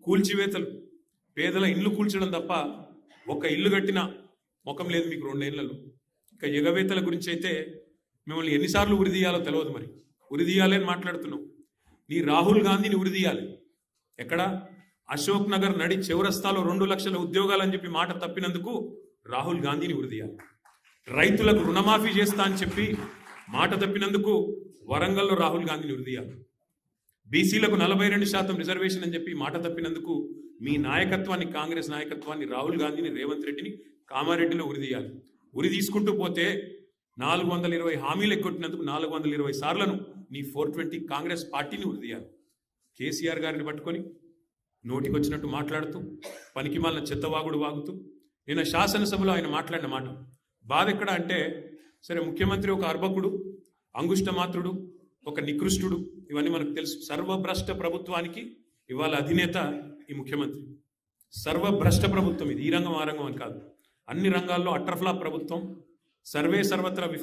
కూల్చివేతలు, పేదల ఇల్లు కూల్చడం తప్ప ఒక ఇల్లు కట్టిన ముఖం లేదు మీకు 2 ఏళ్లలో. ఇక ఎగవేతల గురించి అయితే మిమ్మల్ని ఎన్నిసార్లు ఉరిదీయాలో తెలియదు. మరి ఉరిదీయాలి అని మాట్లాడుతున్నావు. నీ రాహుల్ గాంధీని ఉరిదీయాలి. ఎక్కడ? అశోక్ నగర్ నడి చివరస్తాలో 2 లక్షల ఉద్యోగాలు అని చెప్పి మాట తప్పినందుకు రాహుల్ గాంధీని ఉరిదీయాలి. రైతులకు రుణమాఫీ చేస్తా అని చెప్పి మాట తప్పినందుకు వరంగల్లో రాహుల్ గాంధీని ఉరిదీయాలి. బీసీలకు 42% రిజర్వేషన్ అని చెప్పి మాట తప్పినందుకు మీ నాయకత్వాన్ని, కాంగ్రెస్ నాయకత్వాన్ని, రాహుల్ గాంధీని, రేవంత్ రెడ్డిని కామారెడ్డిలో ఉరిదీయాలి. ఉరి తీసుకుంటూ పోతే 420 హామీలు ఎగ్గొట్టినందుకు 420 సార్లను నీ 420 కాంగ్రెస్ పార్టీని ఉరిదీయాలి. కేసీఆర్ గారిని పట్టుకొని నోటికొచ్చినట్టు మాట్లాడుతూ పనికిమాలిన చెత్తవాగుడు వాగుతూ నిన్న శాసనసభలో ఆయన మాట్లాడిన మాట బాధ ఎక్కడ అంటే, సరే ముఖ్యమంత్రి ఒక అర్భకుడు, అంగుష్టమాత్రుడు, ఒక నికృష్టుడు, ఇవన్నీ మనకు తెలుసు. సర్వభ్రష్ట ప్రభుత్వానికి ఇవాళ అధినేత ఈ ముఖ్యమంత్రి. సర్వభ్రష్ట ప్రభుత్వం ఇది. ఈ రంగం ఆ రంగం అని కాదు, అన్ని రంగాల్లో అట్రఫ్లాప్ ప్రభుత్వం, సర్వే సర్వత్రా